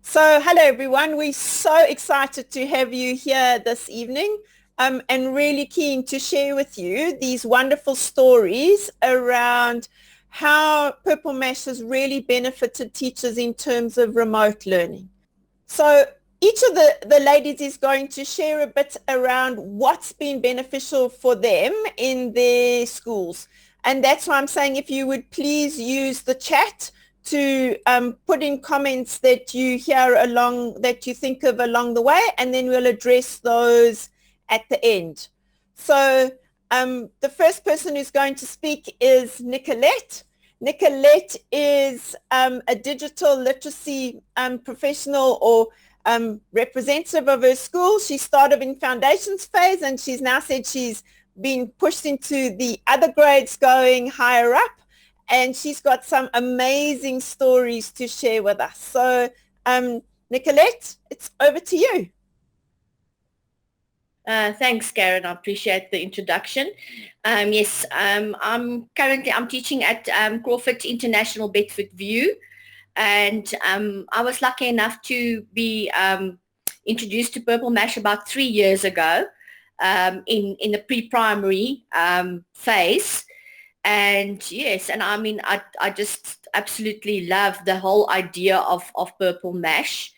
So, hello everyone. We're so excited to have you here this evening and really keen to share with you these wonderful stories around how Purple Mash has really benefited teachers in terms of remote learning. So each of the ladies is going to share a bit around what's been beneficial for them in their schools. And that's why I'm saying if you would please use the chat to put in comments that you hear along, that you think of along the way, and then we'll address those at the end. So the first person who's going to speak is Nicolette. Nicolette is a digital literacy professional or representative of her school. She started in foundations phase and she's now said she's been pushed into the other grades going higher up, and she's got some amazing stories to share with us. So Nicolette, it's over to you. Thanks, Karen. I appreciate the introduction. Yes, I'm teaching at Crawford International Bedfordview, and I was lucky enough to be introduced to Purple Mash about 3 years ago in the pre-primary phase. And yes, and I mean, I just absolutely love the whole idea of Purple Mash.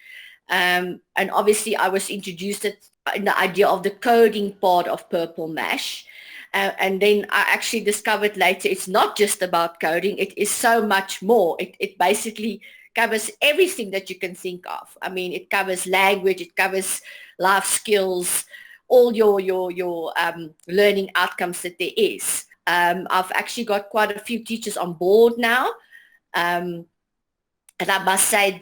And obviously I was introduced in the idea of the coding part of Purple Mash. And then I actually discovered later it's not just about coding, it is so much more. It basically covers everything that you can think of. I mean, it covers language, it covers life skills, all your learning outcomes that there is. I've actually got quite a few teachers on board now. And I must say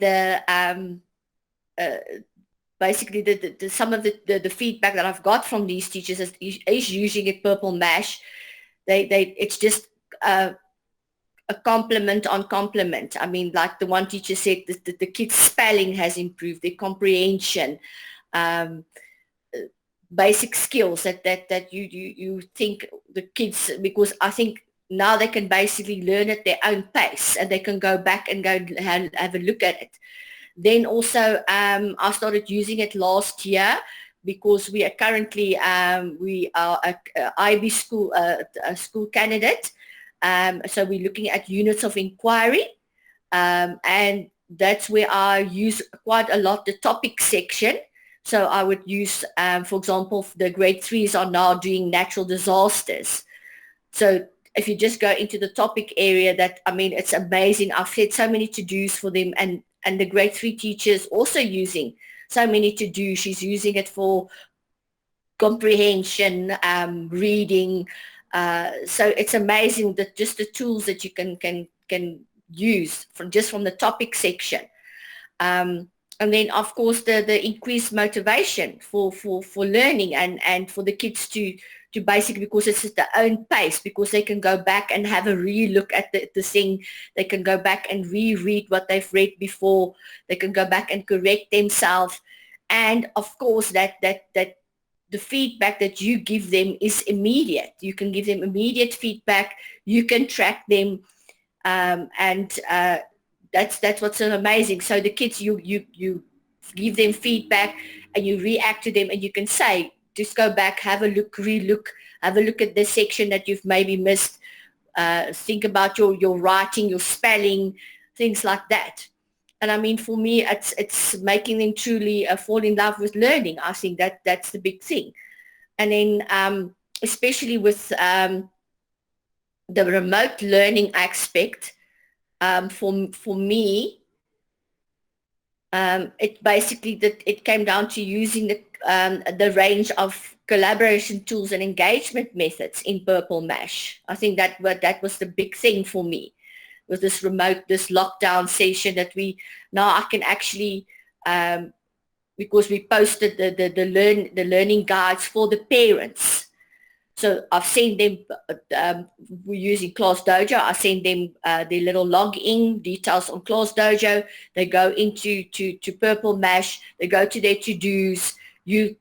basically some of the feedback that I've got from these teachers is using it Purple Mash. It's just a compliment on compliment. I mean, like the one teacher said, the kids' spelling has improved, their comprehension, basic skills that you think the kids, because I think now they can basically learn at their own pace and they can go back and have a look at it. Then also I started using it last year because we are currently we are a IB school a school candidate. So we're looking at units of inquiry, and that's where I use quite a lot the topic section. So I would use, for example, the grade 3s are now doing natural disasters. So if you just go into the topic area, that, I mean, it's amazing. I've had so many to-dos for them, and the grade 3 teachers also using so many to-do. She's using it for comprehension, reading. So it's amazing that just the tools that you can use from the topic section. And then, of course, the increased motivation for learning and for the kids to basically, because it's at their own pace, because they can go back and have a re-look at the thing. They can go back and reread what they've read before. They can go back and correct themselves. And, of course, that the feedback that you give them is immediate. You can give them immediate feedback. You can track them. That's what's so amazing. So the kids, you give them feedback and you react to them, and you can say, just go back, have a look, re-look, have a look at this section that you've maybe missed. Think about your writing, your spelling, things like that. And I mean, for me, it's making them truly fall in love with learning. I think that's the big thing. And then especially with the remote learning aspect, for me, it basically it came down to using the range of collaboration tools and engagement methods in Purple Mash. I think that was the big thing for me, with this lockdown session, that I can actually, because we posted the learning guides for the parents. So I've sent them, we're using Class Dojo, I send them their little login details on Class Dojo. They go into to Purple Mash, they go to their to-dos. You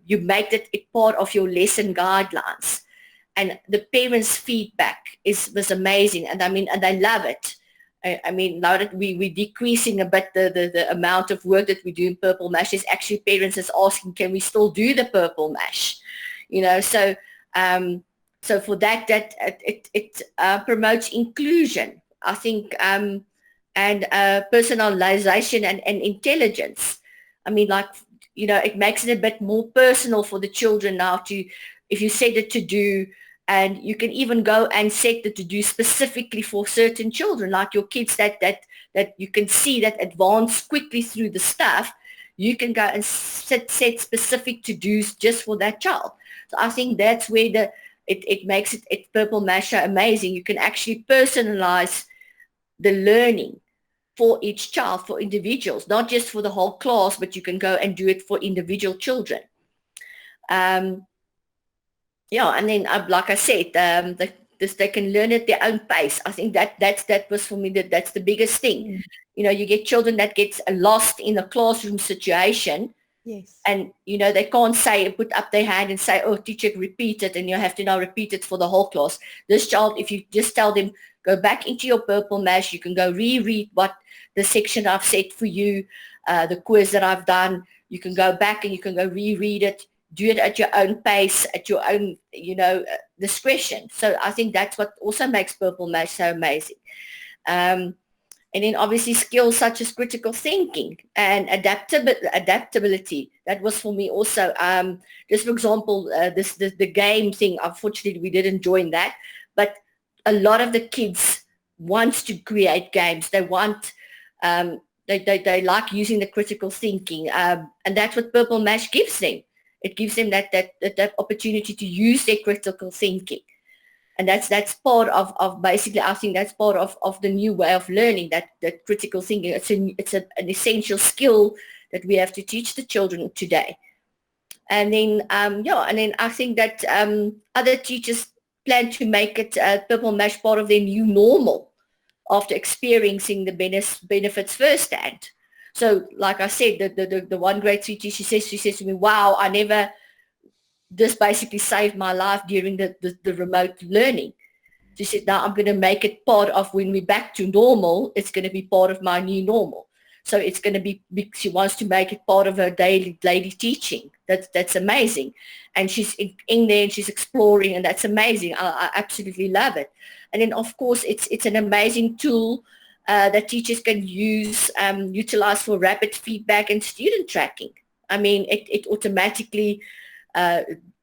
make that a part of your lesson guidelines. And the parents' feedback was amazing. And I mean, and they love it. I mean, now that we're decreasing a bit the amount of work that we do in Purple Mash, there's actually parents that's asking, can we still do the Purple Mash? So so for that it promotes inclusion, I think, and personalization and intelligence. I mean, like, it makes it a bit more personal for the children now if you set it to do, and you can even go and set it to do specifically for certain children, like your kids that you can see that advance quickly through the stuff. You can go and set specific to-dos just for that child. So I think that's where it makes it Purple Mash amazing. You can actually personalize the learning for each child, for individuals, not just for the whole class, but you can go and do it for individual children. And then, like I said, they can learn at their own pace. I think that was for me, that's the biggest thing. You get children that get lost in a classroom situation. Yes. And, they can't put up their hand and say, oh, teacher, repeat it, and you have to now repeat it for the whole class. This child, if you just tell them, go back into your Purple Mash, you can go reread what the section I've set for you, the quiz that I've done. You can go back and you can go reread it, do it at your own pace, at your own, discretion. So I think that's what also makes Purple Mash so amazing. And then obviously skills such as critical thinking and adaptability. That was for me also. Just for example, the game thing, unfortunately we didn't join that, but a lot of the kids want to create games. They want, they like using the critical thinking, and that's what Purple Mash gives them. It gives them that opportunity to use their critical thinking. And that's part of basically, I think that's part of the new way of learning, that critical thinking. It's an essential skill that we have to teach the children today. And then, and then I think that other teachers plan to make it Purple Mash part of their new normal after experiencing the benefits firsthand. So like I said, the one grade 3 teacher, she says to me, wow, this basically saved my life during the remote learning. She said, now I'm going to make it part of, when we're back to normal, it's going to be part of my new normal. So it's going to be, she wants to make it part of her daily teaching. That's amazing. And she's in there and she's exploring, and that's amazing. I absolutely love it. And then of course it's an amazing tool that teachers can utilize for rapid feedback and student tracking. I mean, it automatically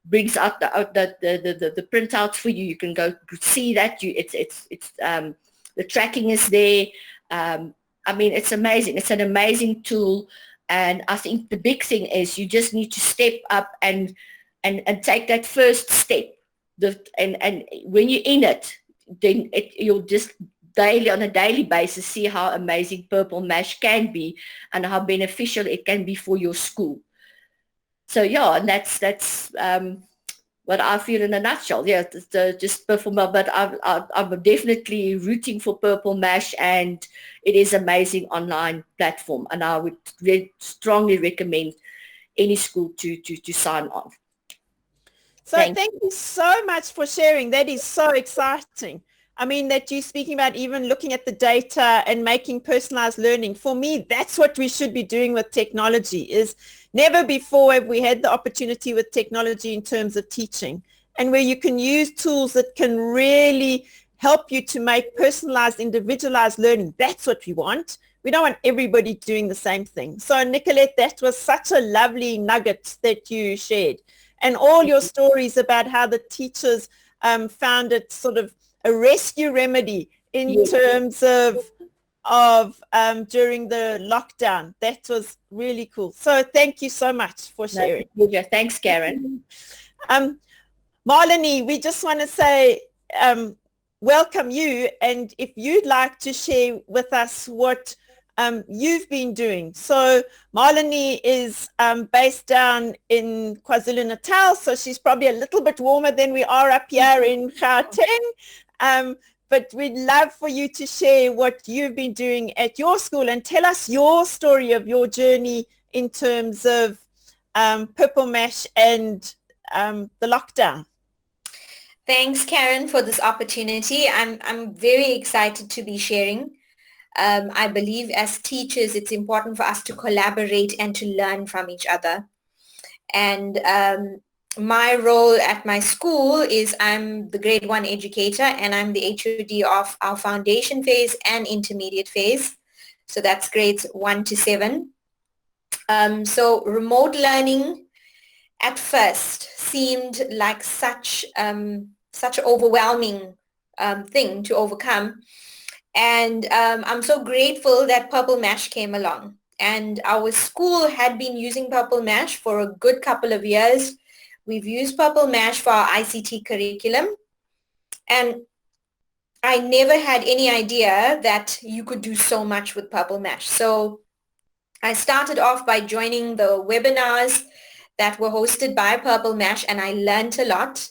brings out the printouts for you. You can go see that. The tracking is there. I mean, it's amazing. It's an amazing tool. And I think the big thing is you just need to step up and take that first step. And when you're in it, then you'll just on a daily basis see how amazing Purple Mash can be and how beneficial it can be for your school. So yeah, and that's what I feel in a nutshell. Yeah, just Purple Mash, but I'm definitely rooting for Purple Mash, and it is an amazing online platform, and I would strongly recommend any school to sign on. So thank you so much for sharing. That is so exciting. I mean, that you're speaking about even looking at the data and making personalized learning. For me, that's what we should be doing with technology. Is never before have we had the opportunity with technology in terms of teaching, and where you can use tools that can really help you to make personalized, individualized learning. That's what we want. We don't want everybody doing the same thing. So Nicolette, that was such a lovely nugget that you shared, and all your stories about how the teachers found it sort of a rescue remedy in terms of during the lockdown. That was really cool. So thank you so much for sharing. Thanks, Karen. Marlini, we just want to say welcome you, and if you'd like to share with us what you've been doing. So Marlini is based down in KwaZulu-Natal, so she's probably a little bit warmer than we are up here in Gauteng. But we'd love for you to share what you've been doing at your school and tell us your story of your journey in terms of Purple Mash and the lockdown. Thanks, Karen, for this opportunity. I'm very excited to be sharing. I believe as teachers, it's important for us to collaborate and to learn from each other. And my role at my school is I'm the grade 1 educator, and I'm the HOD of our foundation phase and intermediate phase. So that's grades 1 to 7. So remote learning at first seemed like such an overwhelming thing to overcome. And I'm so grateful that Purple Mash came along. And our school had been using Purple Mash for a good couple of years. We've used Purple Mash for our ICT curriculum. And I never had any idea that you could do so much with Purple Mash. So I started off by joining the webinars that were hosted by Purple Mash, and I learned a lot.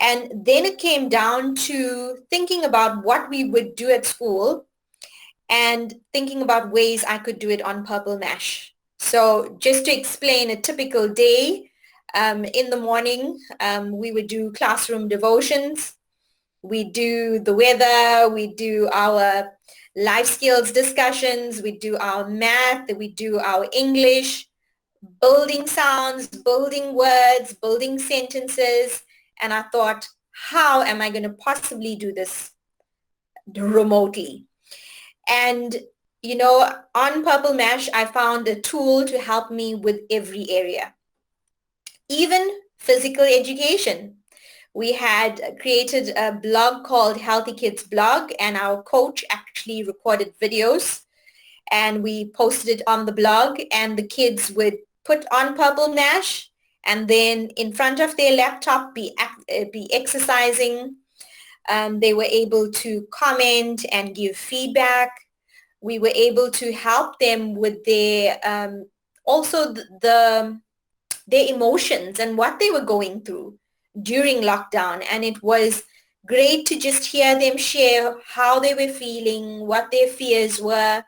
And then it came down to thinking about what we would do at school and thinking about ways I could do it on Purple Mash. So just to explain a typical day, in the morning, we would do classroom devotions. We do the weather, we do our life skills discussions, we do our math, we do our English, building sounds, building words, building sentences. And I thought, how am I going to possibly do this remotely? And, you know, on Purple Mash, I found a tool to help me with every area, even physical education. We had created a blog called Healthy Kids Blog, and our coach actually recorded videos, and we posted it on the blog, and the kids would put on Purple Mash and then in front of their laptop be exercising. They were able to comment and give feedback. We were able to help them with their also their emotions and what they were going through during lockdown. And it was great to just hear them share how they were feeling, what their fears were.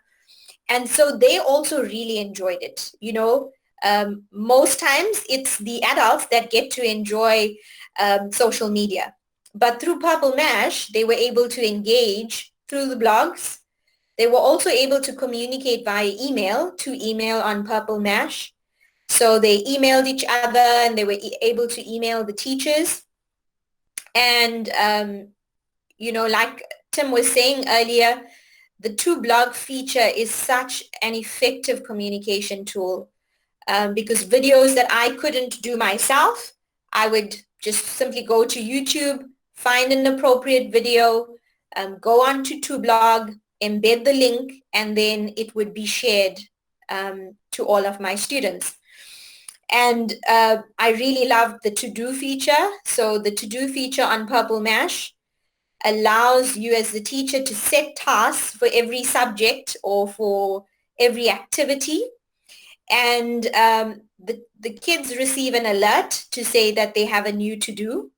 And so they also really enjoyed it. You know, most times it's the adults that get to enjoy social media. But through Purple Mash, they were able to engage through the blogs. They were also able to communicate via email, to email on Purple Mash. So they emailed each other, and they were able to email the teachers. And, you know, like Tim was saying earlier, the to-blog feature is such an effective communication tool, because videos that I couldn't do myself, I would just simply go to YouTube, find an appropriate video, go on to blog, embed the link, and then it would be shared to all of my students. And I really loved the to-do feature. So the to-do feature on Purple Mash allows you as the teacher to set tasks for every subject or for every activity. And the kids receive an alert to say that they have a new to-do.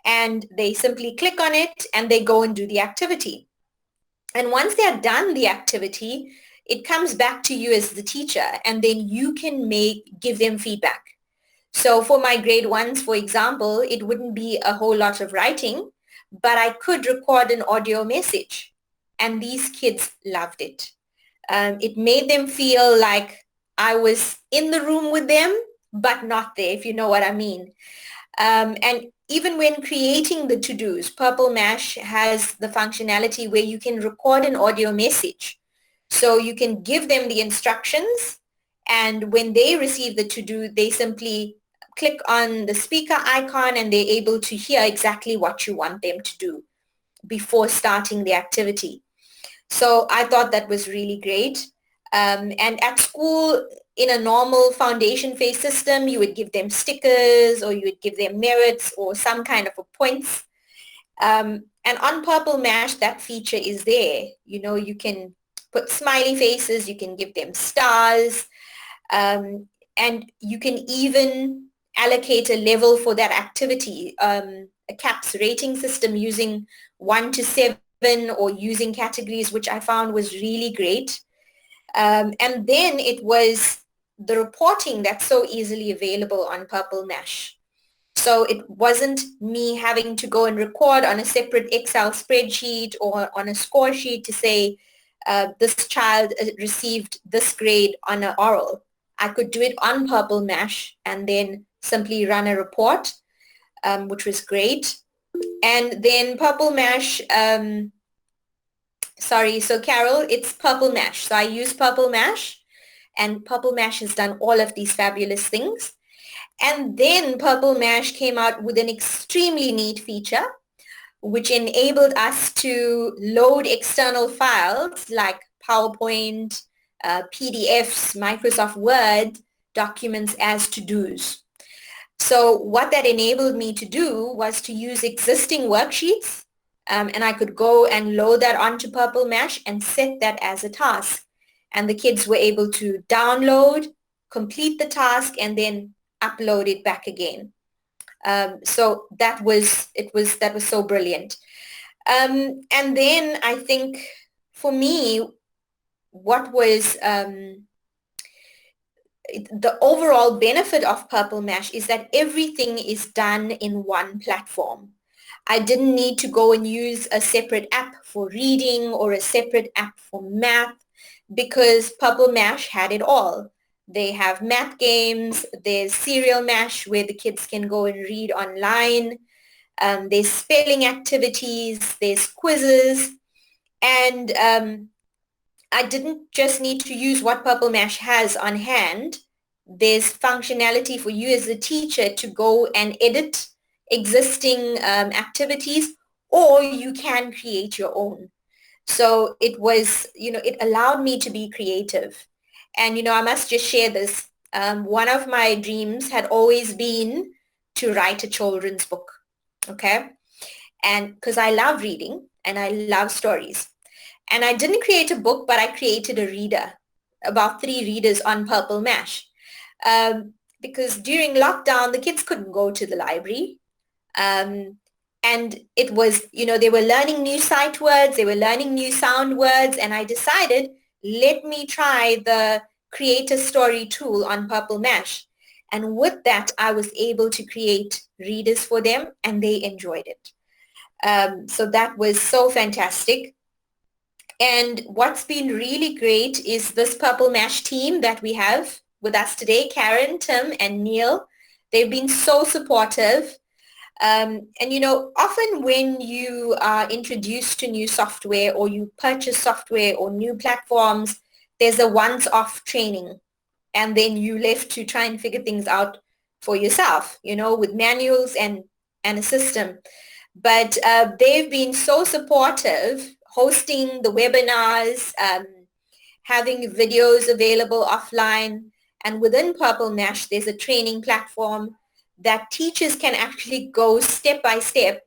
And they simply click on it and they go and do the activity. And once they're done the activity, it comes back to you as the teacher, and then you can give them feedback. So for my grade 1s, for example, it wouldn't be a whole lot of writing, but I could record an audio message, and these kids loved it. It made them feel like I was in the room with them, but not there, if you know what I mean. And even when creating the to-dos, Purple Mash has the functionality where you can record an audio message. So you can give them the instructions, and when they receive the to-do, they simply click on the speaker icon and they're able to hear exactly what you want them to do before starting the activity. So I thought that was really great. And at school, in a normal foundation phase system, you would give them stickers, or you would give them merits or some kind of a points. And on Purple Mash, that feature is there. You know, you can put smiley faces, you can give them stars, and you can even allocate a level for that activity, a CAPS rating system using 1 to 7 or using categories, which I found was really great. And then it was the reporting that's so easily available on Purple Mash. So it wasn't me having to go and record on a separate Excel spreadsheet or on a score sheet to say, this child received this grade on an oral. I could do it on Purple Mash and then simply run a report, which was great. And then Purple Mash, so Carol, it's Purple Mash. So I use Purple Mash, and Purple Mash has done all of these fabulous things. And then Purple Mash came out with an extremely neat feature, which enabled us to load external files like PowerPoint, PDFs, Microsoft Word documents as to-dos. So what that enabled me to do was to use existing worksheets, and I could go and load that onto Purple Mash and set that as a task. And the kids were able to download, complete the task, and then upload it back again. So that was so brilliant. And then I think for me, what was the overall benefit of Purple Mash is that everything is done in one platform. I didn't need to go and use a separate app for reading or a separate app for math, because Purple Mash had it all. They have math games, there's Serial Mash where the kids can go and read online, there's spelling activities, there's quizzes, and I didn't just need to use what Purple Mash has on hand. There's functionality for you as a teacher to go and edit existing activities, or you can create your own. So it was, it allowed me to be creative. And, I must just share this. One of my dreams had always been to write a children's book, okay? And because I love reading and I love stories. And I didn't create a book, but I created a reader, about 3 readers on Purple Mash. Because during lockdown, the kids couldn't go to the library. And it was, they were learning new sight words, they were learning new sound words, and I decided, let me try the Create a Story tool on Purple Mash. And with that, I was able to create readers for them, and they enjoyed it. So that was so fantastic. And what's been really great is this Purple Mash team that we have with us today, Karen, Tim, and Neil. They've been so supportive. And, often when you are introduced to new software or you purchase software or new platforms, there's a once-off training. And then you're left to try and figure things out for yourself, with manuals and a system. But they've been so supportive, hosting the webinars, having videos available offline. And within Purple Mash, there's a training platform that teachers can actually go step by step.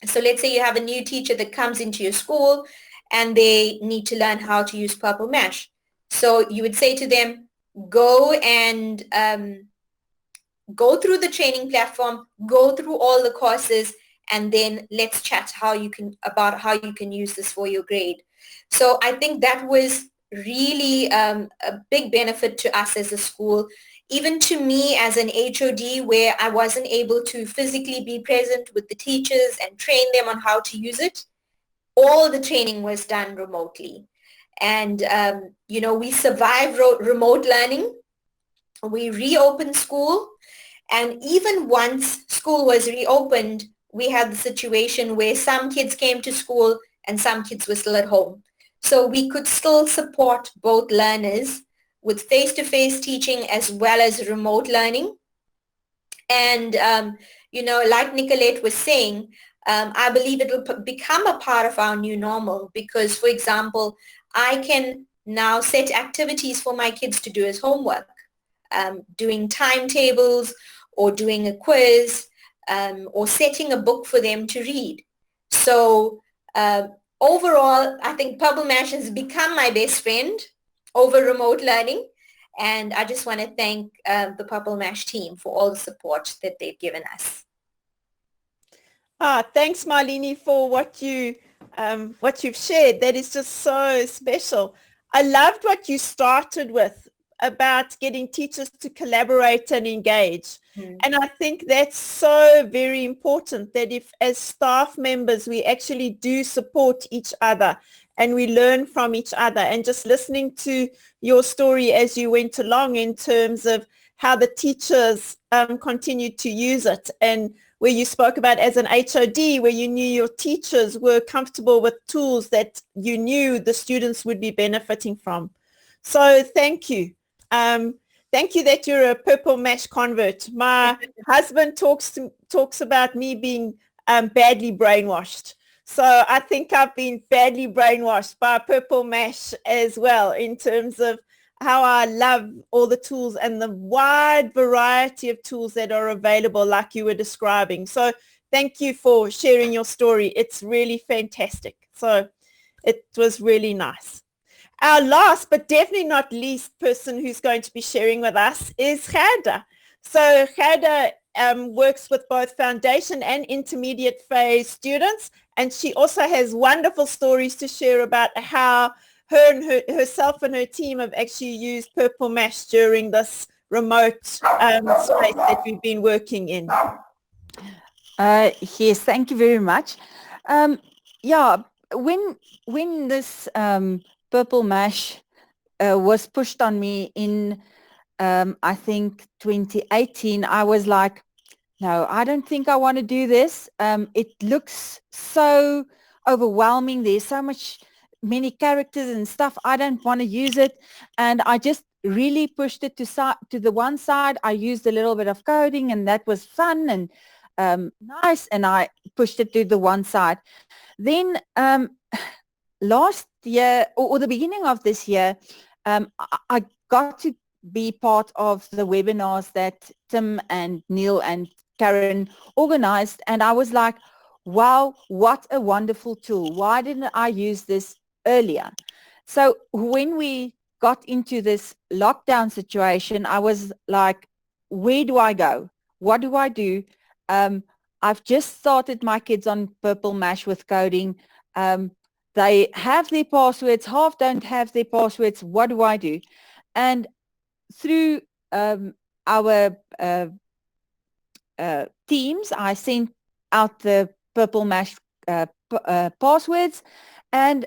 So let's say you have a new teacher that comes into your school and they need to learn how to use Purple Mash. So you would say to them, go and go through the training platform, go through all the courses, and then let's chat about how you can use this for your grade. So I think that was really a big benefit to us as a school. Even to me as an HOD, where I wasn't able to physically be present with the teachers and train them on how to use it, all the training was done remotely. And, we survived remote learning. We reopened school. And even once school was reopened, we had the situation where some kids came to school and some kids were still at home. So we could still support both learners with face-to-face teaching as well as remote learning. And, like Nicolette was saying, I believe it will become a part of our new normal because, for example, I can now set activities for my kids to do as homework, doing timetables or doing a quiz or setting a book for them to read. So overall, I think Purple Mash has become my best friend over remote learning. And I just want to thank the Purple Mash team for all the support that they've given us. Thanks, Marlini, for what you've shared. That is just so special. I loved what you started with, about getting teachers to collaborate and engage. And I think that's so very important, that if as staff members we actually do support each other and we learn from each other. And just listening to your story as you went along in terms of how the teachers continued to use it, and where you spoke about as an HOD, where you knew your teachers were comfortable with tools that you knew the students would be benefiting from. So thank you. Thank you that you're a Purple Mash convert. My husband talks about me being badly brainwashed. So I think I've been badly brainwashed by Purple Mash as well, in terms of how I love all the tools and the wide variety of tools that are available, like you were describing. So thank you for sharing your story. It's really fantastic. So it was really nice. Our last but definitely not least person who's going to be sharing with us is Gerda. So Gerda works with both foundation and intermediate phase students, and she also has wonderful stories to share about how herself and her team have actually used Purple Mash during this remote space that we've been working in. Yes, thank you very much. Yeah, when this Purple Mash was pushed on me in, I think, 2018, I was like, no, I don't think I want to do this. It looks so overwhelming. There's so many characters and stuff. I don't want to use it. And I just really pushed it to the one side. I used a little bit of coding, and that was fun and nice. And I pushed it to the one side. Then last year, or the beginning of this year, I got to be part of the webinars that Tim and Neil and Karen organized. And I was like, wow, what a wonderful tool. Why didn't I use this earlier? So when we got into this lockdown situation, I was like, where do I go? What do I do? I've just started my kids on Purple Mash with coding. They have their passwords, half don't have their passwords. What do I do? And through our teams, I sent out the Purple Mash passwords, and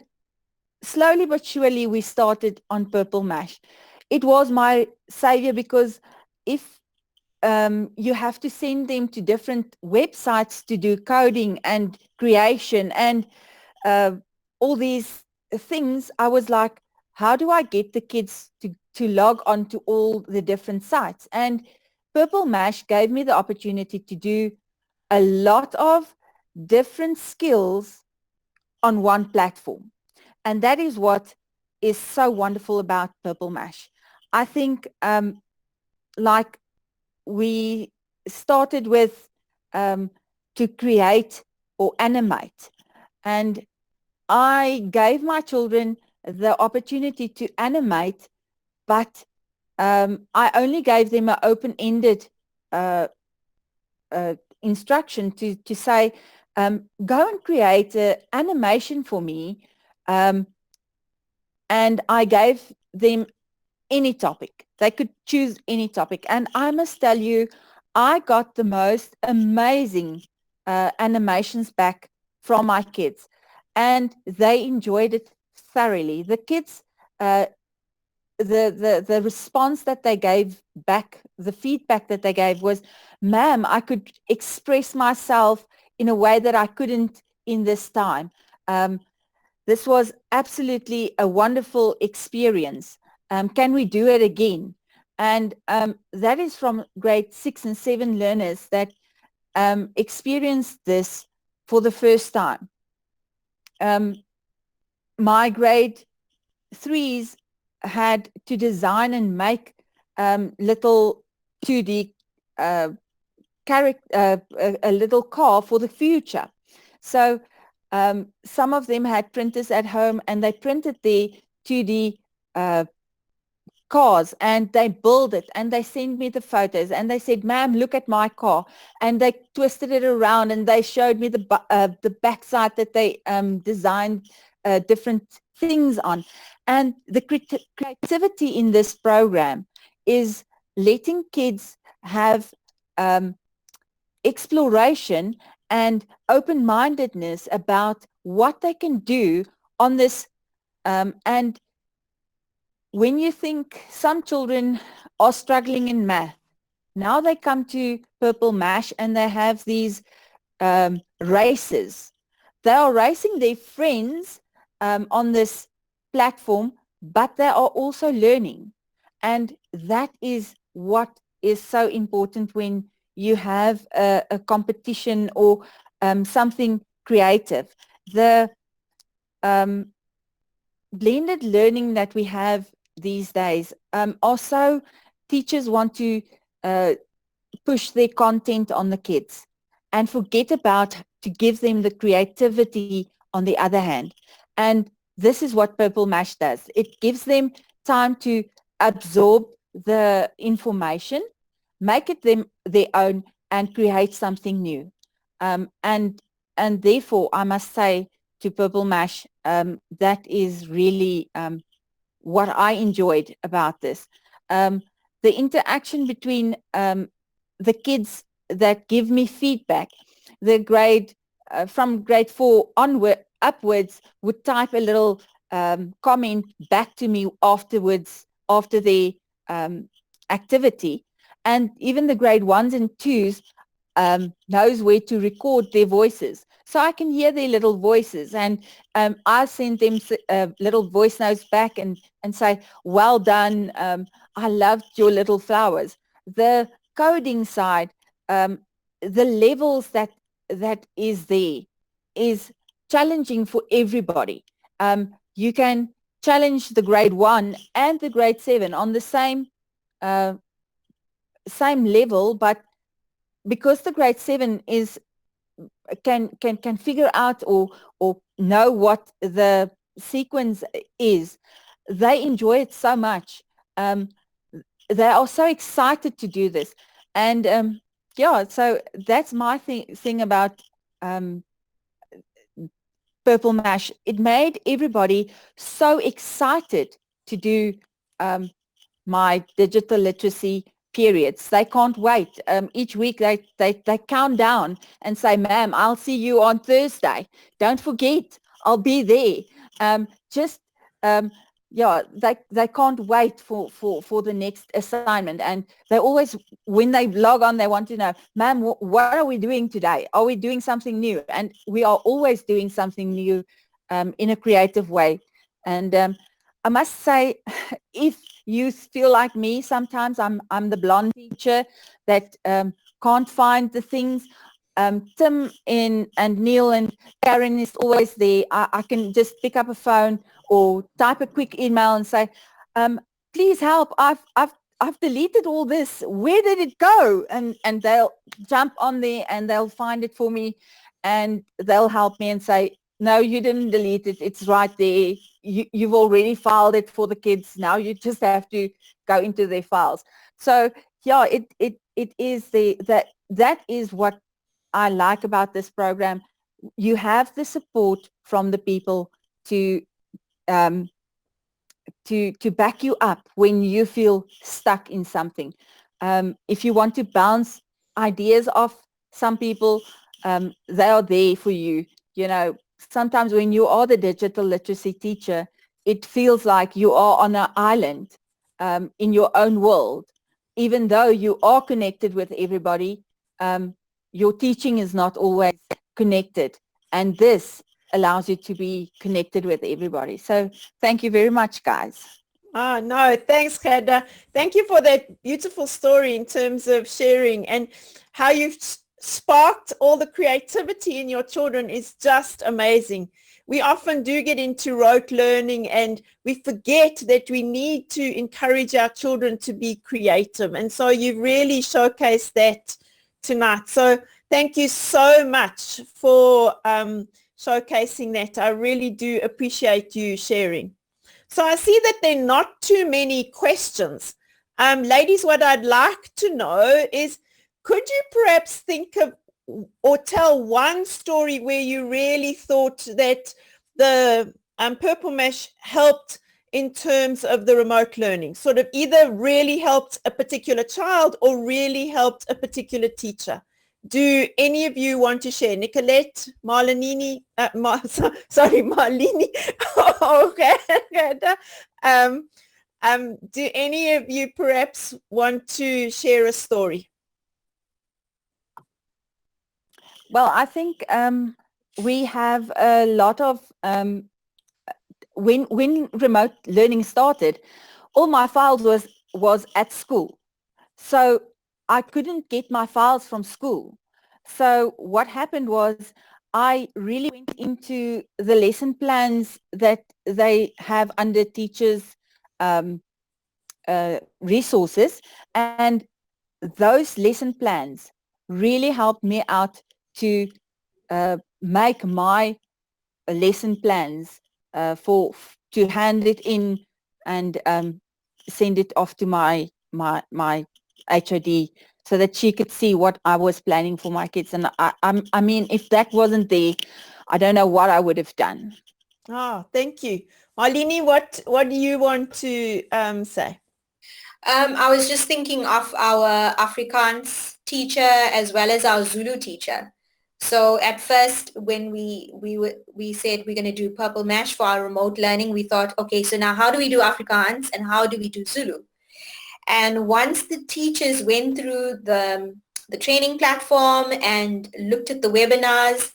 slowly but surely we started on Purple Mash. It was my savior, because if you have to send them to different websites to do coding and creation and all these things, I was like, how do I get the kids to log on to all the different sites? And Purple Mash gave me the opportunity to do a lot of different skills on one platform. And that is what is so wonderful about Purple Mash. I think like we started with to create or animate, and I gave my children the opportunity to animate, but I only gave them an open-ended instruction to say, go and create an animation for me, and I gave them any topic. They could choose any topic. And I must tell you, I got the most amazing animations back from my kids, and they enjoyed it thoroughly. The kids, the response that they gave back, the feedback that they gave was, ma'am, I could express myself in a way that I couldn't in this time. This was absolutely a wonderful experience. Can we do it again? And that is from grade 6 and 7 learners that experienced this for the first time. My grade 3s had to design and make little 2D character, a little car for the future. So some of them had printers at home, and they printed the 2D cars, and they built it, and they sent me the photos, and they said, ma'am, look at my car, and they twisted it around, and they showed me the backside that they designed different things on. And the creativity in this program is letting kids have exploration and open-mindedness about what they can do on this. And when you think some children are struggling in math, now they come to Purple Mash and they have these races. They are racing their friends on this platform, but they are also learning. And that is what is so important when you have a competition or something creative. The blended learning that we have these days, also teachers want to push their content on the kids and forget about to give them the creativity on the other hand. And this is what Purple Mash does. It gives them time to absorb the information, make it their own, and create something new. And therefore, I must say to Purple Mash, that is really what I enjoyed about this. The interaction between the kids that give me feedback, the grade from grade 4 upwards would type a little comment back to me afterwards after the activity, and even the grade 1s and 2s knows where to record their voices, so I can hear their little voices, and I send them little voice notes back and say, well done, I loved your little flowers. The coding side, the levels that is there is challenging for everybody. You can challenge the grade 1 and the grade 7 on the same level, but because the grade 7 is can figure out or know what the sequence is, they enjoy it so much. They are so excited to do this, and yeah, so that's my thing about Purple Mash. It made everybody so excited to do my digital literacy periods. They can't wait. Each week they count down and say, ma'am, I'll see you on Thursday. Don't forget, I'll be there. Yeah, they can't wait for the next assignment. And they always, when they log on, they want to know, ma'am, what are we doing today? Are we doing something new? And we are always doing something new in a creative way. And I must say, if you feel like me, sometimes I'm the blonde teacher that can't find the things. Tim and Neil and Karen is always there. I can just pick up a phone or type a quick email and say, please help, I've deleted all this. Where did it go? And they'll jump on there and they'll find it for me, and they'll help me and say, no, you didn't delete it. It's right there. You've already filed it for the kids. Now you just have to go into their files. So yeah, it is that is what I like about this program. You have the support from the people to back you up when you feel stuck in something. If you want to bounce ideas off some people, they are there for you. You know, sometimes when you are the digital literacy teacher, it feels like you are on an island in your own world. Even though you are connected with everybody, your teaching is not always connected. And this allows you to be connected with everybody. So thank you very much, guys. Oh, no, thanks, Gerda. Thank you for that beautiful story in terms of sharing, and how you've sparked all the creativity in your children is just amazing. We often do get into rote learning and we forget that we need to encourage our children to be creative. And so you've really showcased that tonight. So thank you so much for showcasing that. I really do appreciate you sharing. So I see that there are not too many questions. Ladies, what I'd like to know is, could you perhaps think of or tell one story where you really thought that the Purple Mash helped in terms of the remote learning? Sort of either really helped a particular child or really helped a particular teacher. Do any of you want to share? Nicolette, Marlini, Marlini, okay. Do any of you perhaps want to share a story? Well, I think we have a lot of, when remote learning started, all my files was at school. So I couldn't get my files from school. So what happened was I really went into the lesson plans that they have under teachers' resources, and those lesson plans really helped me out to make my lesson plans to hand it in and send it off to my HOD so that she could see what I was planning for my kids. And I mean, if that wasn't there, I don't know what I would have done. Oh, thank you. Marlini, what do you want to say? I was just thinking of our Afrikaans teacher as well as our Zulu teacher. So at first, when we said we're going to do Purple Mash for our remote learning, we thought, okay, so now how do we do Afrikaans and how do we do Zulu? And once the teachers went through the training platform and looked at the webinars,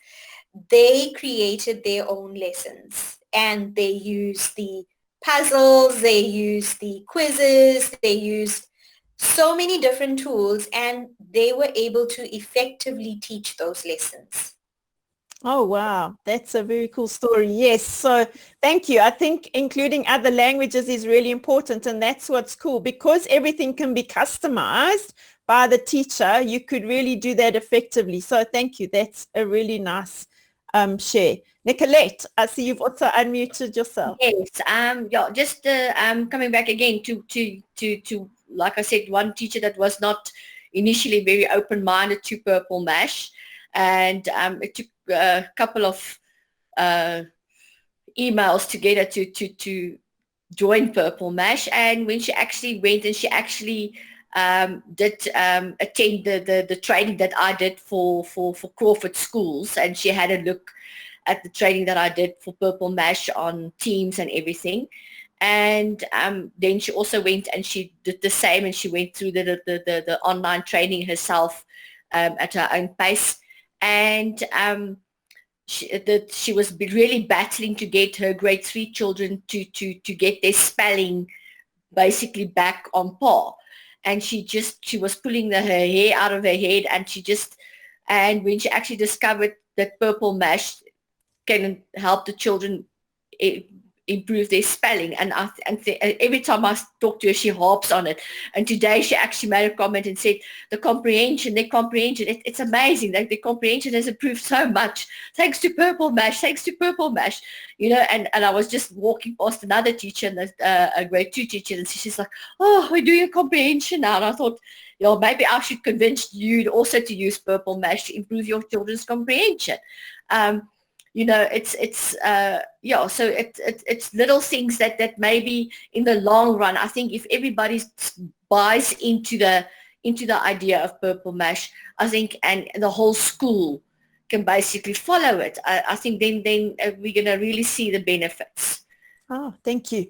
they created their own lessons, and they used the puzzles, they used the quizzes, they used so many different tools, and they were able to effectively teach those lessons. Oh, wow. That's a very cool story. Yes. So thank you. I think including other languages is really important, and that's what's cool, because everything can be customized by the teacher. You could really do that effectively. So thank you. That's a really nice share. Nicolette, I see you've also unmuted yourself. Yes. Just coming back again to like I said, one teacher that was not initially very open-minded to Purple Mash, and it took a couple of emails together to join Purple Mash. And when she actually went and she actually did attend the training that I did for Crawford schools, and she had a look at the training that I did for Purple Mash on Teams and everything. And then she also went and she did the same, and she went through the online training herself at her own pace. And she was really battling to get her grade 3 children to get their spelling basically back on par. And she was pulling her hair out of her head, and when she actually discovered that Purple Mash can help the children improve their spelling, and every time I talk to her, she harps on it. And today she actually made a comment and said their comprehension, it's amazing. Like, their comprehension has improved so much thanks to Purple Mash, and I was just walking past another teacher, a grade 2 teacher, and she's like, oh, we're doing a comprehension now. And I thought, maybe I should convince you also to use Purple Mash to improve your children's comprehension. So it's little things that maybe in the long run, I think if everybody buys into the idea of Purple Mash, I think, and the whole school can basically follow it, I think then we're going to really see the benefits. Oh, thank you.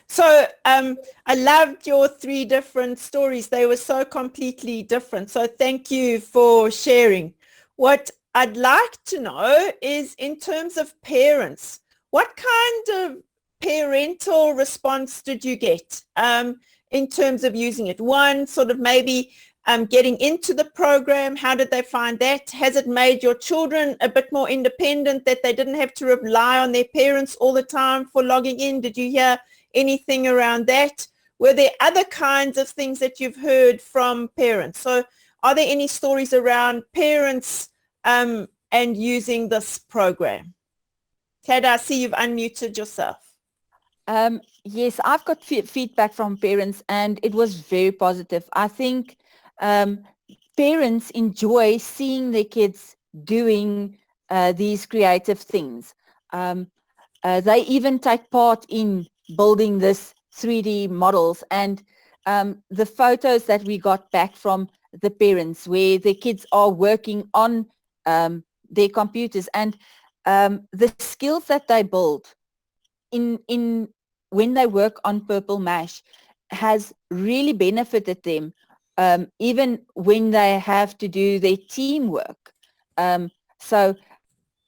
So I loved your 3 different stories. They were so completely different. So thank you for sharing. What I'd like to know is, in terms of parents, what kind of parental response did you get in terms of using it? One, sort of maybe getting into the program, how did they find that? Has it made your children a bit more independent, that they didn't have to rely on their parents all the time for logging in? Did you hear anything around that? Were there other kinds of things that you've heard from parents? So are there any stories around parents and using this program? Ted, I see you've unmuted yourself. Yes, I've got feedback from parents, and it was very positive. I think parents enjoy seeing their kids doing these creative things. they even take part in building this 3D models, and the photos that we got back from the parents where the kids are working on their computers, and the skills that they build in when they work on Purple Mash has really benefited them, even when they have to do their teamwork. So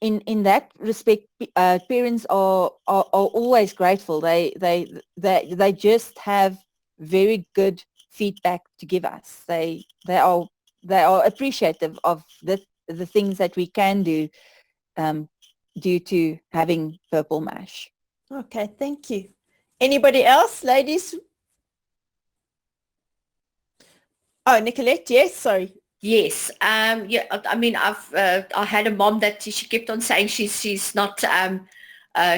in that respect, parents are always grateful. They just have very good feedback to give us. They are appreciative of the things that we can do due to having Purple Mash. Okay, thank you. Anybody else, ladies? Oh, Nicolette, yes, sorry. Yes, yeah. I mean, I had a mom that she kept on saying she's not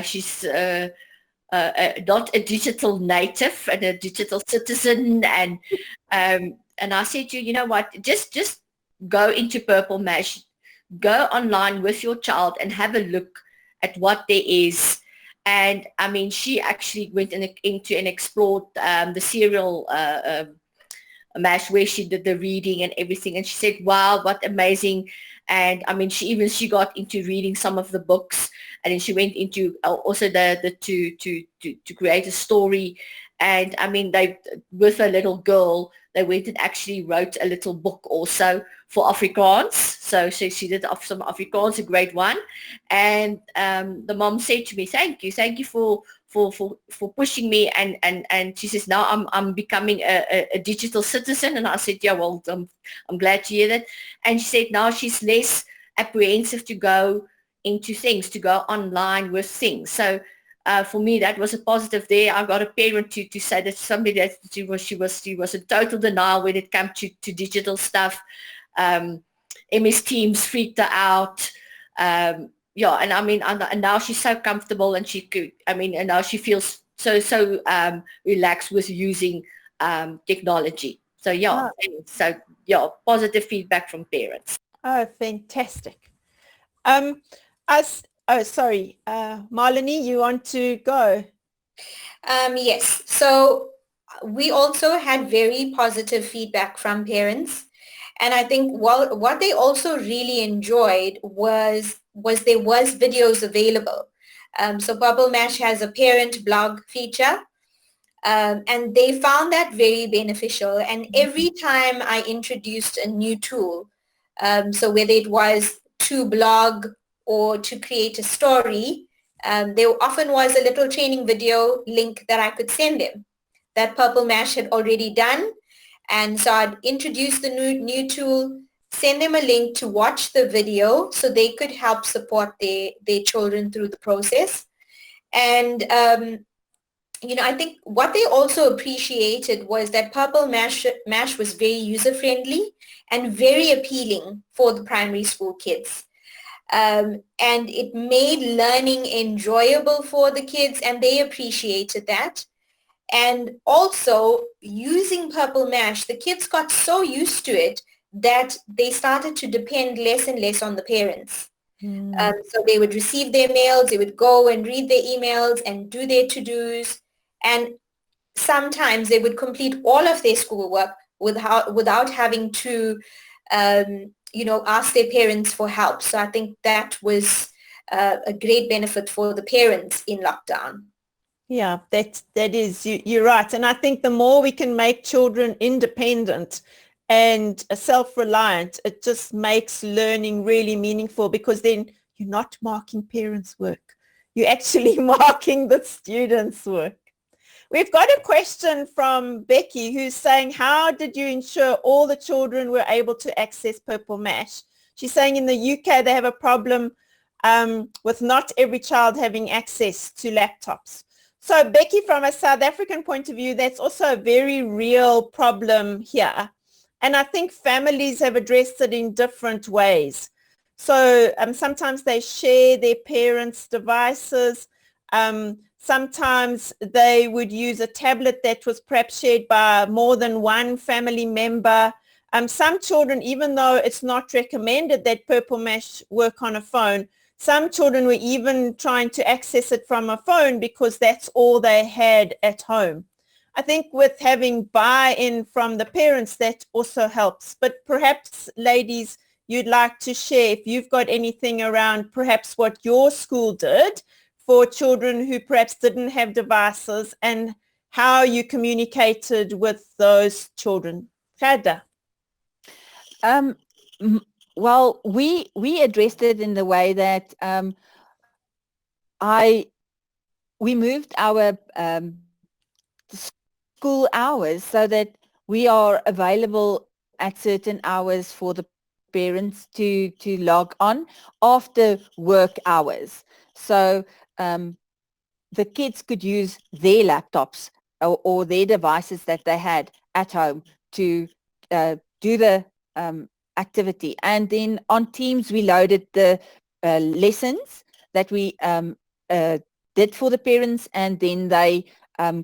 she's not a digital native and a digital citizen, and I said to you, you know what, just go into Purple Mash, go online with your child and have a look at what there is. And I mean, she actually went into and explored the serial mash where she did the reading and everything, and she said, wow, what amazing. And I mean, she got into reading some of the books, and then she went into also to create a story. And I mean, they, with a little girl, they went and actually wrote a little book also for Afrikaans. So she did some Afrikaans, a grade 1. And the mom said to me, thank you for pushing me, and she says, now I'm becoming a digital citizen. And I said, yeah, well, I'm glad to hear that. And she said now she's less apprehensive to go into things, to go online with things. So for me, that was a positive there. I got a parent to say that somebody that she was in total denial when it came to digital stuff. MS Teams freaked her out. Yeah, and I mean, and now she's so comfortable, and she could, I mean, and now she feels so relaxed with using technology. So yeah, so yeah, positive feedback from parents. Oh, fantastic. Sorry, Marlini, you want to go? Yes. So we also had very positive feedback from parents. And I think what they also really enjoyed was there was videos available. So Purple Mash has a parent blog feature, and they found that very beneficial. And every time I introduced a new tool, so whether it was to blog or to create a story, there often was a little training video link that I could send them that Purple Mash had already done. And so I'd introduce the new tool, send them a link to watch the video so they could help support their children through the process. And, you know, I think what they also appreciated was that Purple Mash was very user-friendly and very appealing for the primary school kids. And it made learning enjoyable for the kids, and they appreciated that. And also, using Purple Mash, the kids got so used to it that they started to depend less and less on the parents. So they would receive their mails, they would go and read their emails and do their to-dos. And sometimes they would complete all of their schoolwork without having to, you know, ask their parents for help. So I think that was a great benefit for the parents in lockdown. Yeah, that is, you're right. And I think the more we can make children independent and self-reliant, it just makes learning really meaningful, because then you're not marking parents' work. You're actually marking the students' work. We've got a question from Becky, who's saying, how did you ensure all the children were able to access Purple Mash? She's saying in the UK they have a problem with not every child having access to laptops. So Becky, from a South African point of view, that's also a very real problem here. And I think families have addressed it in different ways. So sometimes they share their parents' devices. Sometimes they would use a tablet that was perhaps shared by more than one family member. Some children, even though it's not recommended that Purple Mash work on a phone, some children were even trying to access it from a phone because that's all they had at home. I think with having buy-in from the parents, that also helps. But perhaps, ladies, you'd like to share if you've got anything around perhaps what your school did for children who perhaps didn't have devices and how you communicated with those children. Gerda. Well, we addressed it in the way that we moved our school hours so that we are available at certain hours for the parents to log on after work hours. So the kids could use their laptops or their devices that they had at home to do the activity. And then on Teams, we loaded the lessons that we did for the parents, and then they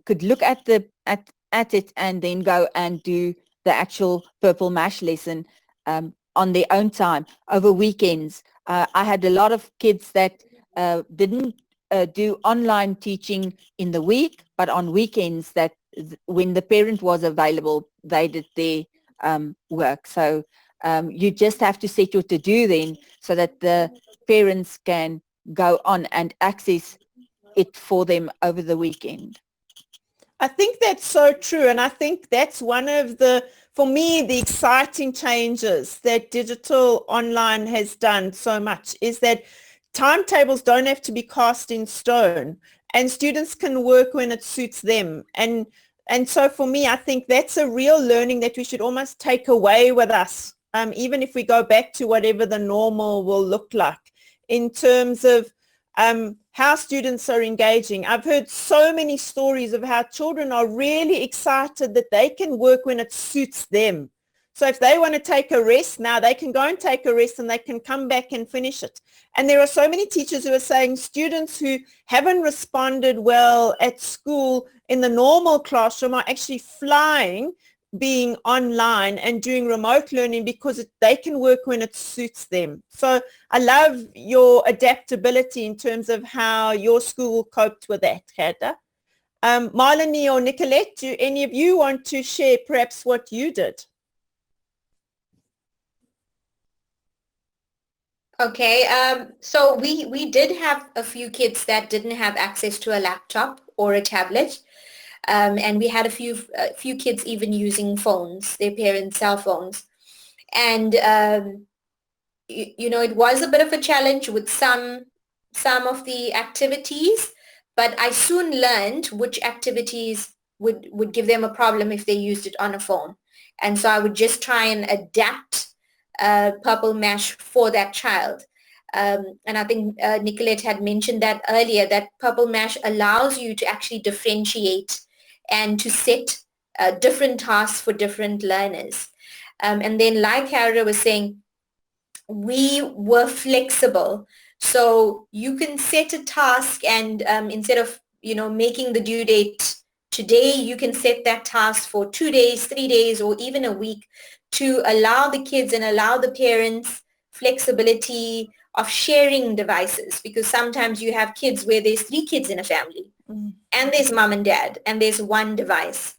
could look at it and then go and do the actual Purple Mash lesson on their own time over weekends. I had a lot of kids that didn't do online teaching in the week, but on weekends that when the parent was available, they did their work. So you just have to set your to-do then so that the parents can go on and access it for them over the weekend. I think that's so true. And I think that's one of the, for me, the exciting changes that digital online has done so much is that timetables don't have to be cast in stone and students can work when it suits them. And so for me, I think that's a real learning that we should almost take away with us, even if we go back to whatever the normal will look like in terms of how students are engaging. I've heard so many stories of how children are really excited that they can work when it suits them. So if they want to take a rest now, they can go and take a rest and they can come back and finish it. And there are so many teachers who are saying students who haven't responded well at school in the normal classroom are actually flying being online and doing remote learning because they can work when it suits them. So I love your adaptability in terms of how your school coped with that, Gerda. Marlini or Nicolette, do any of you want to share perhaps what you did? Okay, so we did have a few kids that didn't have access to a laptop or a tablet. And we had a few kids even using phones, their parents' cell phones. And, you know, it was a bit of a challenge with some of the activities, but I soon learned which activities would give them a problem if they used it on a phone. And so I would just try and adapt Purple Mash for that child. And I think Nicolette had mentioned that earlier, that Purple Mash allows you to actually differentiate and to set different tasks for different learners. And then like Gerda was saying, we were flexible. So you can set a task and instead of, you know, making the due date today, you can set that task for 2 days, 3 days, or even a week to allow the kids and allow the parents flexibility of sharing devices, because sometimes you have kids where there's 3 kids in a family and there's mom and dad and there's one device.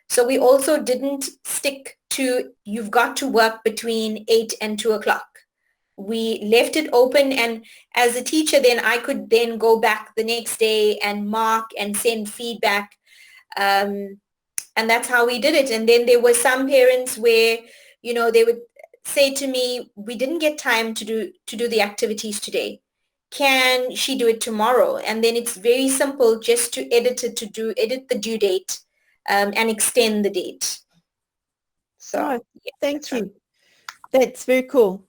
So we also didn't stick to you've got to work between 8 and 2 o'clock. We left it open, and as a teacher then I could then go back the next day and mark and send feedback, and that's how we did it. And then there were some parents where, you know, they would say to me, we didn't get time to do the activities today. Can she do it tomorrow? And then it's very simple just to edit the due date and extend the date. So yeah, thank you. That's very cool.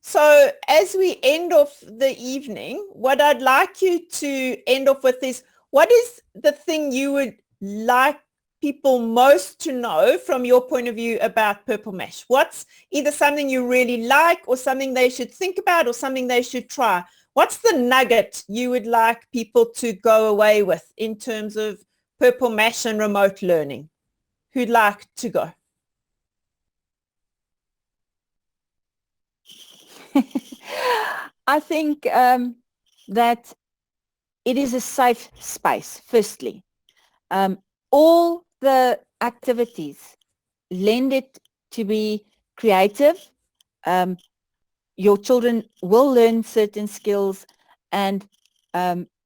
So as we end off the evening, what I'd like you to end off with is, what is the thing you would like people most to know from your point of view about Purple Mash? What's either something you really like or something they should think about or something they should try? What's the nugget you would like people to go away with in terms of Purple Mash and remote learning? Who'd like to go? I think that it is a safe space, firstly. All the activities lend it to be creative. Your children will learn certain skills, and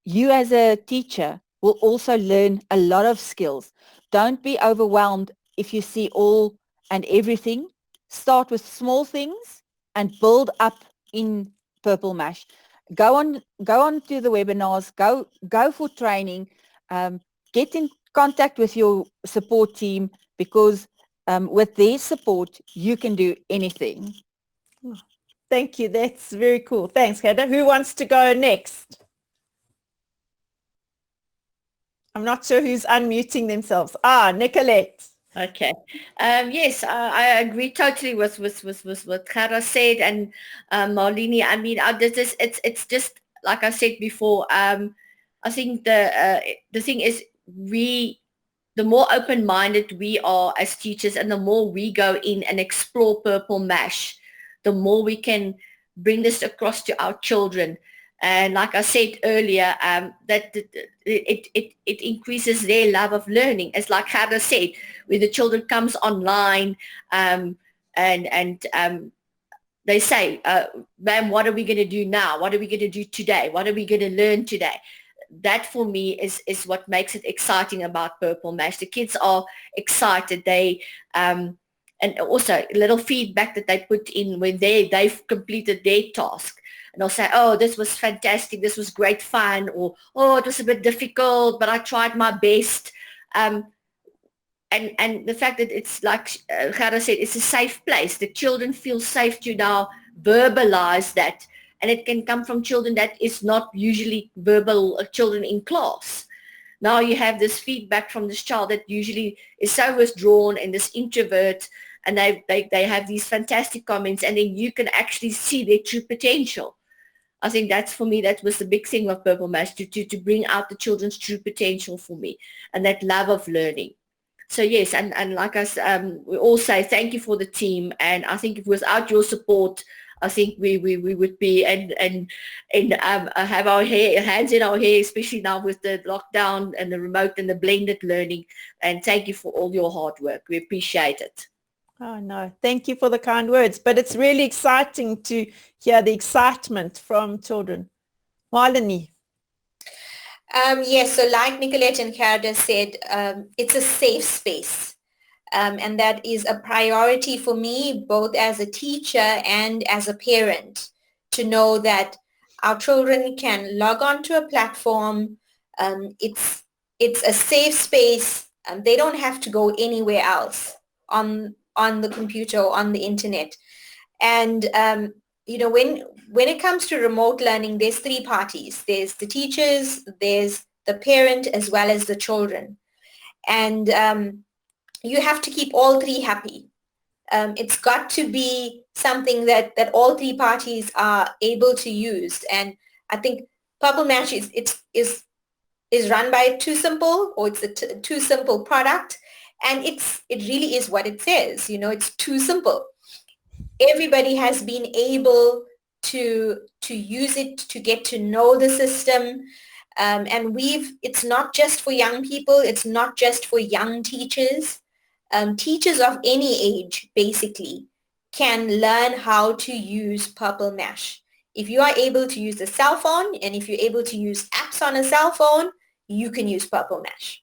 you as a teacher will also learn a lot of skills. Don't be overwhelmed if you see all and everything. Start with small things and build up in Purple Mash. Go on to the webinars, go for training, get in contact with your support team, because with their support, you can do anything. Thank you. That's very cool. Thanks, Gerda. Who wants to go next? I'm not sure who's unmuting themselves. Nicolette. Okay. Yes, I agree totally with what Gerda said, and Marlini. I mean, it's just like I said before. I think the thing is, the more open-minded we are as teachers, and the more we go in and explore Purple Mash, the more we can bring this across to our children. And like I said earlier, that it increases their love of learning. As like Gerda said, when the children comes online and they say, ma'am, what are we going to do now? What are we going to do today? What are we going to learn today? That for me is what makes it exciting about Purple Mash. The kids are excited. They and also little feedback that they put in when they've completed their task. And they'll say, oh, this was fantastic, this was great fun, or, oh, it was a bit difficult, but I tried my best. And the fact that it's like Gerda said, it's a safe place. The children feel safe to now verbalize that. And it can come from children that is not usually verbal children in class. Now you have this feedback from this child that usually is so withdrawn and this introvert, and they have these fantastic comments, and then you can actually see their true potential. I think that's, for me, that was the big thing of Purple Mash, to bring out the children's true potential for me, and that love of learning. So yes, and like us, we all say thank you for the team, and I think if without your support, I think we would be and have our hands in our hair, especially now with the lockdown and the remote and the blended learning. And thank you for all your hard work. We appreciate it. Oh, no. Thank you for the kind words. But it's really exciting to hear the excitement from children. Marlini. Yes, so like Nicolette and Gerda said, it's a safe space. And that is a priority for me, both as a teacher and as a parent, to know that our children can log on to a platform. It's a safe space. They don't have to go anywhere else on the computer or on the internet. And, when it comes to remote learning, there's three parties. There's the teachers, there's the parent, as well as the children. And you have to keep all three happy. It's got to be something that all three parties are able to use. And I think Purple Mash is run by Too Simple, or it's a Too Simple product. And it really is what it says. It's too simple. Everybody has been able to use it, to get to know the system. And it's not just for young people. It's not just for young teachers. Teachers of any age, basically, can learn how to use Purple Mash. If you are able to use a cell phone, and if you're able to use apps on a cell phone, you can use Purple Mash.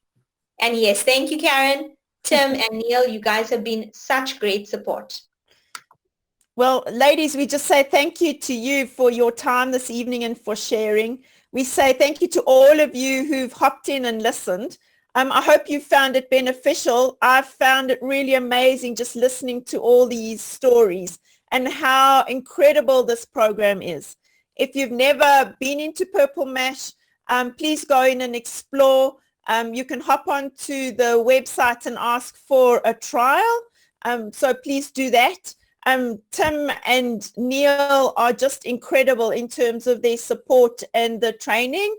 And yes, thank you, Karen, Tim, and Neil. You guys have been such great support. Well, ladies, we just say thank you to you for your time this evening and for sharing. We say thank you to all of you who've hopped in and listened. I hope you found it beneficial. I've found it really amazing just listening to all these stories and how incredible this program is. If you've never been into Purple Mash, please go in and explore. You can hop onto the website and ask for a trial. So please do that. Tim and Neil are just incredible in terms of their support and the training.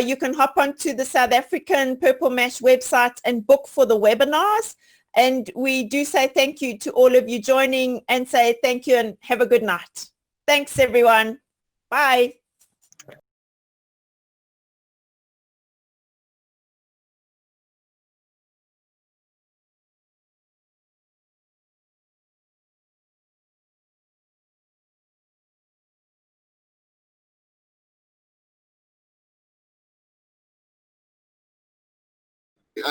You can hop onto the South African Purple Mash website and book for the webinars. And we do say thank you to all of you joining, and say thank you and have a good night. Thanks, everyone. Bye. Bye.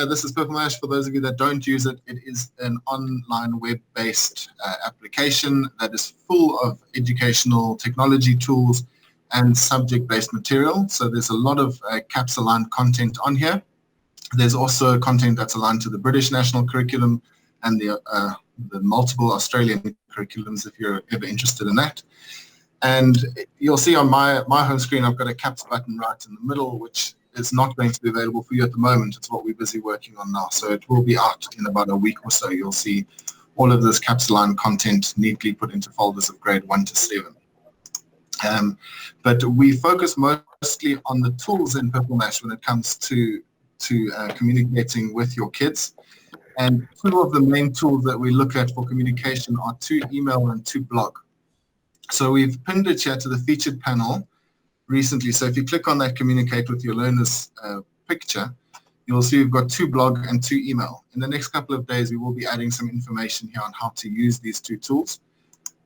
This is Purple Mash. For those of you that don't use it, it is an online web-based application that is full of educational technology tools and subject-based material. So there's a lot of CAPS-aligned content on here. There's also content that's aligned to the British National Curriculum and the multiple Australian curriculums if you're ever interested in that. And you'll see on my home screen, I've got a CAPS button right in the middle, which is not going to be available for you at the moment. It's what we're busy working on now. So it will be out in about a week or so. You'll see all of this CAPS-aligned content neatly put into folders of grade 1 to 7. But we focus mostly on the tools in Purple Mash when it comes to communicating with your kids. And two of the main tools that we look at for communication are 2 email and 2 blog. So we've pinned it here to the featured panel recently. So if you click on that communicate with your learners picture, you'll see we've got 2 blog and 2 email. In the next couple of days, we will be adding some information here on how to use these 2 tools.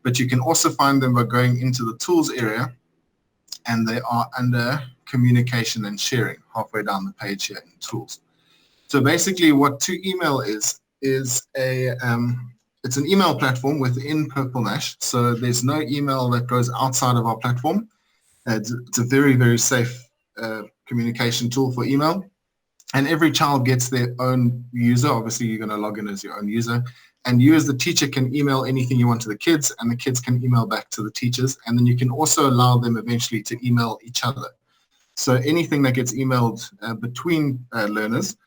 But you can also find them by going into the tools area, and they are under communication and sharing halfway down the page here in tools. So basically what 2 email is it's an email platform within Purple Mash. So there's no email that goes outside of our platform. It's a very, very safe communication tool for email. And every child gets their own user. Obviously, you're going to log in as your own user. And you as the teacher can email anything you want to the kids, and the kids can email back to the teachers. And then you can also allow them eventually to email each other. So anything that gets emailed between learners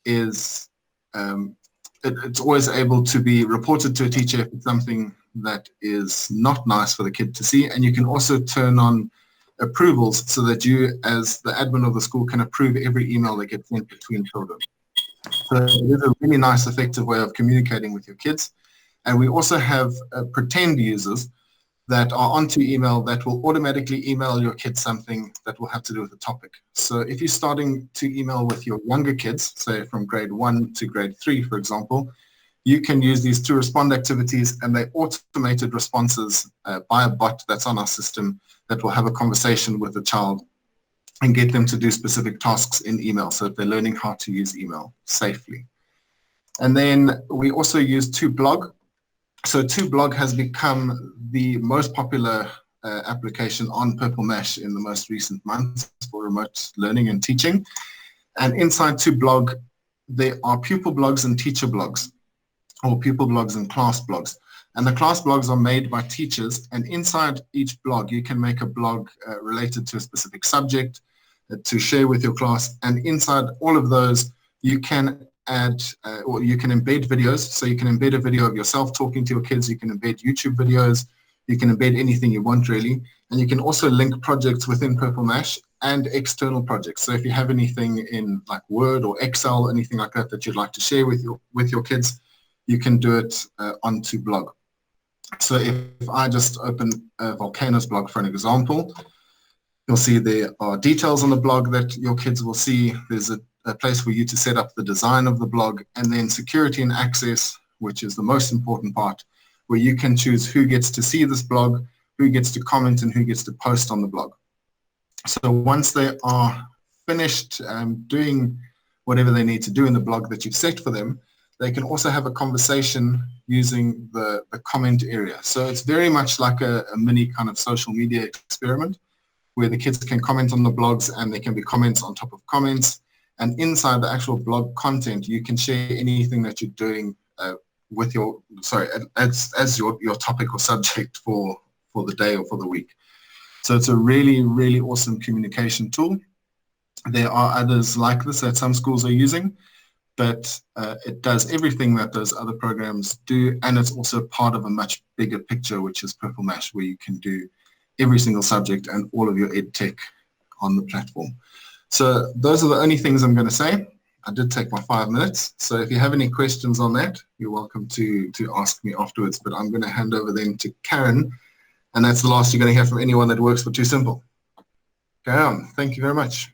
is it's always able to be reported to a teacher if it's something that is not nice for the kid to see. And you can also turn on approvals so that you as the admin of the school can approve every email that gets sent between children. So it is a really nice, effective way of communicating with your kids. And we also have pretend users that are onto email that will automatically email your kids something that will have to do with the topic. So if you're starting to email with your younger kids, say from grade 1 to grade 3, for example, you can use these to respond activities, and they're automated responses by a bot that's on our system that will have a conversation with the child and get them to do specific tasks in email so that they're learning how to use email safely. And then we also use 2blog. So 2blog has become the most popular application on Purple Mash in the most recent months for remote learning and teaching. And inside 2blog, there are pupil blogs and teacher blogs, or pupil blogs and class blogs. And the class blogs are made by teachers, and inside each blog you can make a blog related to a specific subject to share with your class. And inside all of those you can add or you can embed videos. So you can embed a video of yourself talking to your kids, you can embed YouTube videos, you can embed anything you want really. And you can also link projects within Purple Mash and external projects. So if you have anything in like Word or Excel, anything like that that you'd like to share with your kids, you can do it on 2blog. So if I just open Volcano's blog for an example, you'll see there are details on the blog that your kids will see. There's a place for you to set up the design of the blog, and then security and access, which is the most important part, where you can choose who gets to see this blog, who gets to comment, and who gets to post on the blog. So once they are finished doing whatever they need to do in the blog that you've set for them, they can also have a conversation using the comment area. So it's very much like a mini kind of social media experiment where the kids can comment on the blogs, and there can be comments on top of comments. And inside the actual blog content, you can share anything that you're doing with your, as your topic or subject for the day or for the week. So it's a really, really awesome communication tool. There are others like this that some schools are using, but it does everything that those other programs do, and it's also part of a much bigger picture, which is Purple Mash, where you can do every single subject and all of your ed tech on the platform. So those are the only things I'm going to say. I did take my 5 minutes, so if you have any questions on that, you're welcome to ask me afterwards, but I'm going to hand over then to Karen And that's the last you're going to hear from anyone that works for Too Simple. Okay, thank you very much.